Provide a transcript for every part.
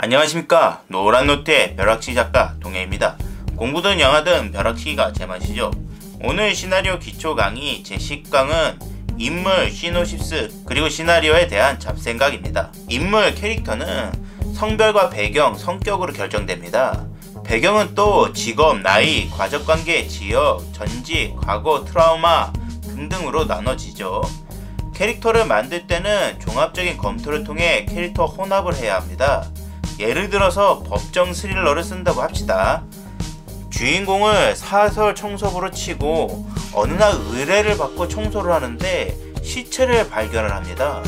안녕하십니까. 노란노트의 벼락치기 작가 동해입니다. 공부든 영화든 벼락치기가 제맛이죠. 오늘 시나리오 기초 강의 제10강은 인물, 시노십스, 그리고 시나리오에 대한 잡생각입니다. 인물, 캐릭터는 성별과 배경, 성격으로 결정됩니다. 배경은 또 직업, 나이, 가족관계, 지역, 전직, 과거, 트라우마 등등으로 나눠지죠. 캐릭터를 만들 때는 종합적인 검토를 통해 캐릭터 혼합을 해야 합니다. 예를 들어서 법정 스릴러를 쓴다고 합시다. 주인공을 사설 청소부로 치고 어느 날 의뢰를 받고 청소를 하는데 시체를 발견을 합니다.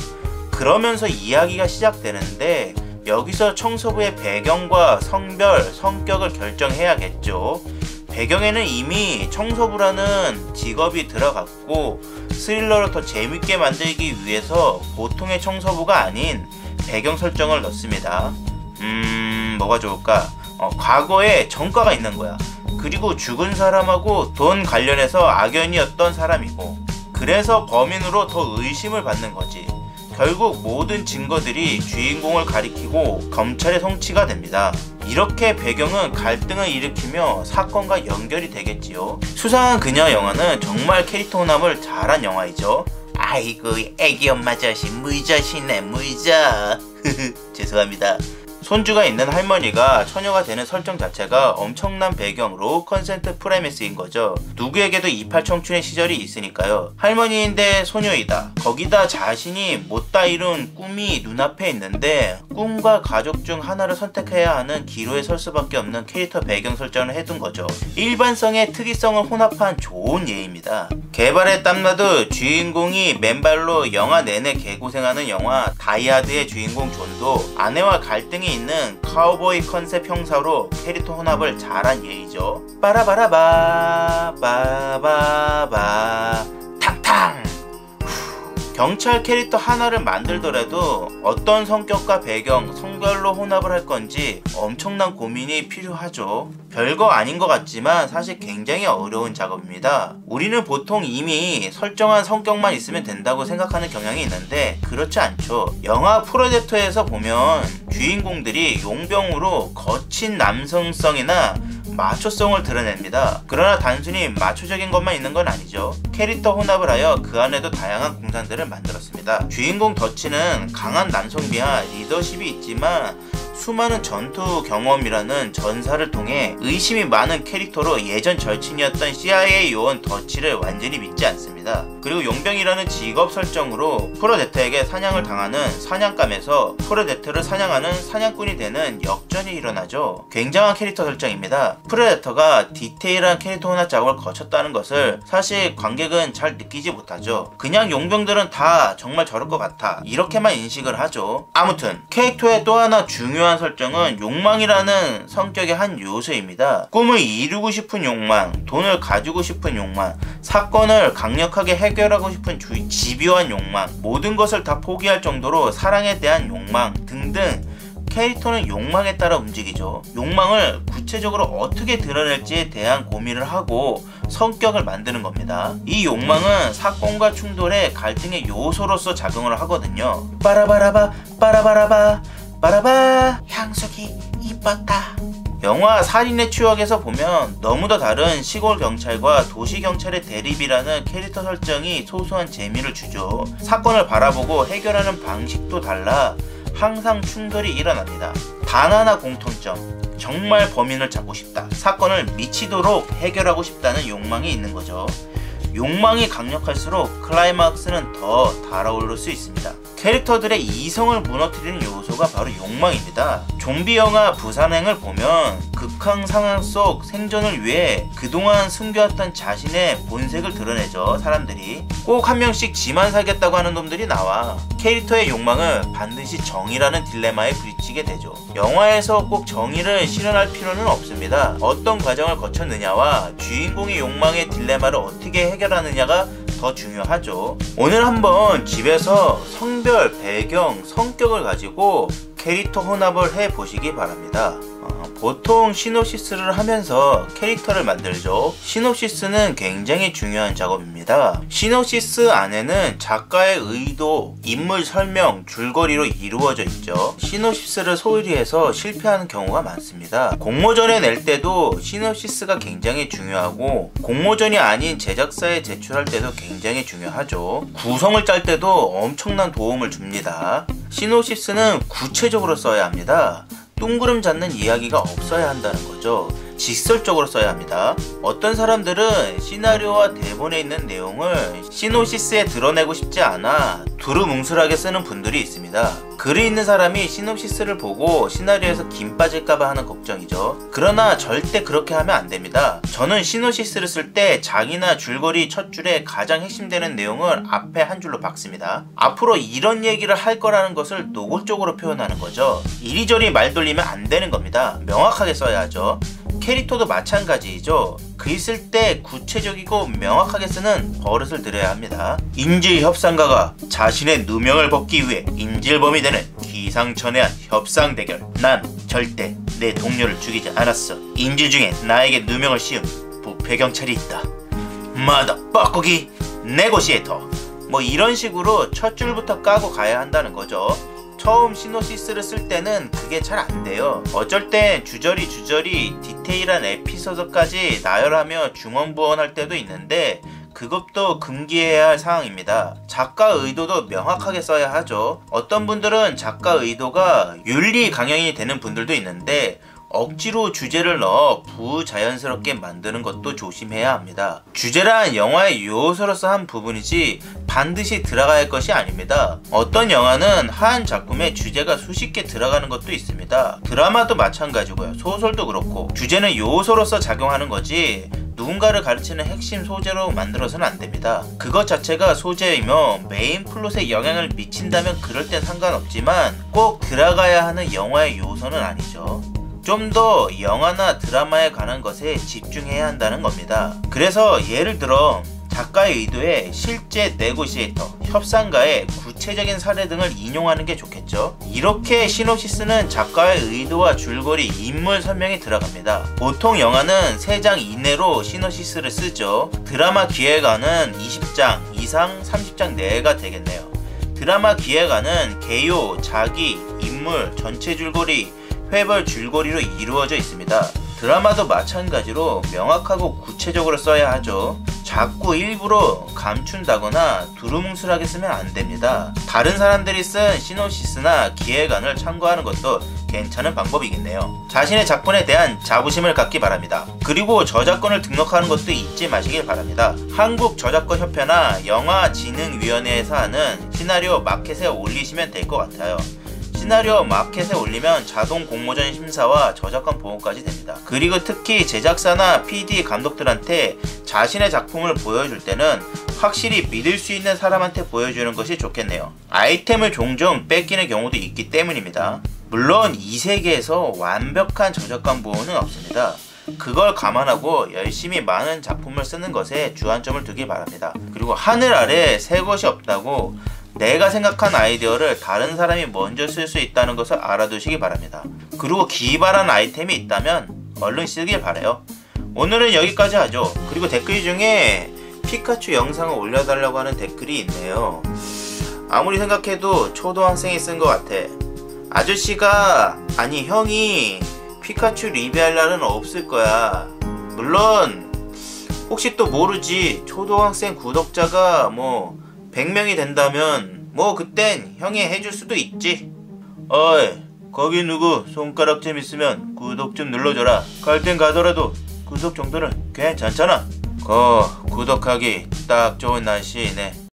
그러면서 이야기가 시작되는데 여기서 청소부의 배경과 성별, 성격을 결정해야겠죠. 배경에는 이미 청소부라는 직업이 들어갔고 스릴러를 더 재밌게 만들기 위해서 보통의 청소부가 아닌 배경 설정을 넣습니다. 뭐가 좋을까? 과거에 전과가 있는 거야. 그리고 죽은 사람하고 돈 관련해서 악연이었던 사람이고, 그래서 범인으로 더 의심을 받는 거지. 결국 모든 증거들이 주인공을 가리키고 검찰의 송치가 됩니다. 이렇게 배경은 갈등을 일으키며 사건과 연결이 되겠지요. 수상한 그녀 영화는 정말 캐릭터 혼합을 잘한 영화이죠. 아이고 애기 엄마 자식 무이자시네 무이자. 죄송합니다. 손주가 있는 할머니가 처녀가 되는 설정 자체가 엄청난 배경으로 컨센트 프레미스인 거죠. 누구에게도 이팔 청춘의 시절이 있으니까요. 할머니인데 소녀이다. 거기다 자신이 못다 이룬 꿈이 눈앞에 있는데 꿈과 가족 중 하나를 선택해야 하는 기로에 설 수밖에 없는 캐릭터 배경 설정을 해둔 거죠. 일반성의 특이성을 혼합한 좋은 예입니다. 개발에 땀나도 주인공이 맨발로 영화 내내 개고생하는 영화 다이하드의 주인공 존도 아내와 갈등이 있는 카우보이 컨셉 형사로 캐릭터 혼합을 잘한 예이죠. 빠라바라바 바바바 탕탕. 경찰 캐릭터 하나를 만들더라도 어떤 성격과 배경, 성별로 혼합을 할 건지 엄청난 고민이 필요하죠. 별거 아닌 것 같지만 사실 굉장히 어려운 작업입니다. 우리는 보통 이미 설정한 성격만 있으면 된다고 생각하는 경향이 있는데 그렇지 않죠. 영화 프레데터에서 보면 주인공들이 용병으로 거친 남성성이나 마초성을 드러냅니다. 그러나 단순히 마초적인 것만 있는 건 아니죠. 캐릭터 혼합을 하여 그 안에도 다양한 공상들을 만들었습니다. 주인공 더치는 강한 남성미와 리더십이 있지만 수많은 전투 경험이라는 전사를 통해 의심이 많은 캐릭터로 예전 절친이었던 CIA 요원 더치를 완전히 믿지 않습니다. 그리고 용병이라는 직업 설정으로 프레데터에게 사냥을 당하는 사냥감에서 프레데터를 사냥하는 사냥꾼이 되는 역전이 일어나죠. 굉장한 캐릭터 설정입니다. 프레데터가 디테일한 캐릭터 혼합 작업을 거쳤다는 것을 사실 관객은 잘 느끼지 못하죠. 그냥 용병들은 다 정말 저럴 것 같아 이렇게만 인식을 하죠. 아무튼 캐릭터의 또 하나 중요한 설정은 욕망이라는 성격의 한 요소입니다. 꿈을 이루고 싶은 욕망, 돈을 가지고 싶은 욕망, 사건을 강력하게 해결하고 싶은 집요한 욕망, 모든 것을 다 포기할 정도로 사랑에 대한 욕망 등등 캐릭터는 욕망에 따라 움직이죠. 욕망을 구체적으로 어떻게 드러낼지에 대한 고민을 하고 성격을 만드는 겁니다. 이 욕망은 사건과 충돌의 갈등의 요소로서 작용을 하거든요. 빠라바라바 빠라바라바 빠라바 향수기 이뻤다. 영화 살인의 추억에서 보면 너무도 다른 시골 경찰과 도시 경찰의 대립이라는 캐릭터 설정이 소소한 재미를 주죠. 사건을 바라보고 해결하는 방식도 달라 항상 충돌이 일어납니다. 단 하나 공통점, 정말 범인을 잡고 싶다. 사건을 미치도록 해결하고 싶다는 욕망이 있는 거죠. 욕망이 강력할수록 클라이막스는 더 달아오를 수 있습니다. 캐릭터들의 이성을 무너뜨리는 요소가 바로 욕망입니다. 좀비 영화 부산행을 보면 극한 상황 속 생존을 위해 그동안 숨겨왔던 자신의 본색을 드러내죠. 사람들이 꼭 한 명씩 지만 살겠다고 하는 놈들이 나와 캐릭터의 욕망은 반드시 정의라는 딜레마에 부딪히게 되죠. 영화에서 꼭 정의를 실현할 필요는 없습니다. 어떤 과정을 거쳤느냐와 주인공의 욕망의 딜레마를 어떻게 해결하느냐가 더 중요하죠. 오늘 한번 집에서 성별, 배경, 성격을 가지고 캐릭터 혼합을 해보시기 바랍니다. 보통 시놉시스를 하면서 캐릭터를 만들죠. 시놉시스는 굉장히 중요한 작업입니다. 시놉시스 안에는 작가의 의도, 인물 설명, 줄거리로 이루어져 있죠. 시놉시스를 소홀히 해서 실패하는 경우가 많습니다. 공모전에 낼 때도 시놉시스가 굉장히 중요하고 공모전이 아닌 제작사에 제출할 때도 굉장히 중요하죠. 구성을 짤 때도 엄청난 도움을 줍니다. 시놉시스는 구체적으로 써야 합니다. 뚱그름 잡는 이야기가 없어야 한다는 거죠. 직설적으로 써야 합니다. 어떤 사람들은 시나리오와 대본에 있는 내용을 시놉시스에 드러내고 싶지 않아 두루뭉술하게 쓰는 분들이 있습니다. 글이 있는 사람이 시놉시스를 보고 시나리오에서 김 빠질까봐 하는 걱정이죠. 그러나 절대 그렇게 하면 안 됩니다. 저는 시놉시스를 쓸 때 장이나 줄거리 첫 줄에 가장 핵심되는 내용을 앞에 한 줄로 박습니다. 앞으로 이런 얘기를 할 거라는 것을 노골적으로 표현하는 거죠. 이리저리 말 돌리면 안 되는 겁니다. 명확하게 써야 하죠. 캐릭터도 마찬가지이죠. 글 쓸 때 구체적이고 명확하게 쓰는 버릇을 들여야 합니다. 인질 협상가가 자신의 누명을 벗기 위해 인질범이 되는 기상천외한 협상 대결. 난 절대 내 동료를 죽이지 않았어. 인질 중에 나에게 누명을 씌운 부패경찰이 있다. 마더 뻐꾸기 네고시에이터. 뭐 이런 식으로 첫 줄부터 까고 가야 한다는 거죠. 처음 시놉시스를 쓸 때는 그게 잘 안 돼요. 어쩔 땐 주저리 디테일한 에피소드까지 나열하며 중언부언할 때도 있는데 그것도 금기해야 할 상황입니다. 작가 의도도 명확하게 써야 하죠. 어떤 분들은 작가 의도가 윤리 강연이 되는 분들도 있는데 억지로 주제를 넣어 부자연스럽게 만드는 것도 조심해야 합니다. 주제란 영화의 요소로서 한 부분이지 반드시 들어가야 할 것이 아닙니다. 어떤 영화는 한 작품에 주제가 수십 개 들어가는 것도 있습니다. 드라마도 마찬가지고요. 소설도 그렇고 주제는 요소로서 작용하는 거지 누군가를 가르치는 핵심 소재로 만들어서는 안 됩니다. 그것 자체가 소재이며 메인 플롯에 영향을 미친다면 그럴 땐 상관없지만 꼭 들어가야 하는 영화의 요소는 아니죠. 좀 더 영화나 드라마에 관한 것에 집중해야 한다는 겁니다. 그래서 예를 들어 작가의 의도에 실제 네고시에이터, 협상가의 구체적인 사례 등을 인용하는 게 좋겠죠. 이렇게 시놉시스는 작가의 의도와 줄거리, 인물 설명이 들어갑니다. 보통 영화는 3장 이내로 시놉시스를 쓰죠. 드라마 기획안은 20장 이상 30장 내가 되겠네요. 드라마 기획안은 개요, 자기, 인물, 전체 줄거리, 회벌 줄거리로 이루어져 있습니다. 드라마도 마찬가지로 명확하고 구체적으로 써야 하죠. 자꾸 일부러 감춘다거나 두루뭉술하게 쓰면 안 됩니다. 다른 사람들이 쓴 시놉시스나 기획안을 참고하는 것도 괜찮은 방법이겠네요. 자신의 작품에 대한 자부심을 갖기 바랍니다. 그리고 저작권을 등록하는 것도 잊지 마시길 바랍니다. 한국저작권협회나 영화진흥위원회에서 하는 시나리오 마켓에 올리시면 될 것 같아요. 시나리오 마켓에 올리면 자동 공모전 심사와 저작권 보호까지 됩니다. 그리고 특히 제작사나 PD 감독들한테 자신의 작품을 보여줄 때는 확실히 믿을 수 있는 사람한테 보여주는 것이 좋겠네요. 아이템을 종종 뺏기는 경우도 있기 때문입니다. 물론 이 세계에서 완벽한 저작권 보호는 없습니다. 그걸 감안하고 열심히 많은 작품을 쓰는 것에 주안점을 두기 바랍니다. 그리고 하늘 아래 새 것이 없다고 내가 생각한 아이디어를 다른 사람이 먼저 쓸 수 있다는 것을 알아두시기 바랍니다. 그리고 기발한 아이템이 있다면 얼른 쓰길 바라요. 오늘은 여기까지 하죠. 그리고 댓글 중에 피카츄 영상을 올려달라고 하는 댓글이 있네요. 아무리 생각해도 초등학생이 쓴 것 같아. 아저씨가 아니 형이 피카츄 리뷰할 날은 없을 거야. 물론 혹시 또 모르지, 초등학생 구독자가 뭐 100명이 된다면 뭐 그땐 형이 해줄 수도 있지. 어이 거기 누구 손가락 좀 있으면 구독 좀 눌러줘라. 갈 땐 가더라도 구독 정도는 괜찮잖아. 구독하기 딱 좋은 날씨네.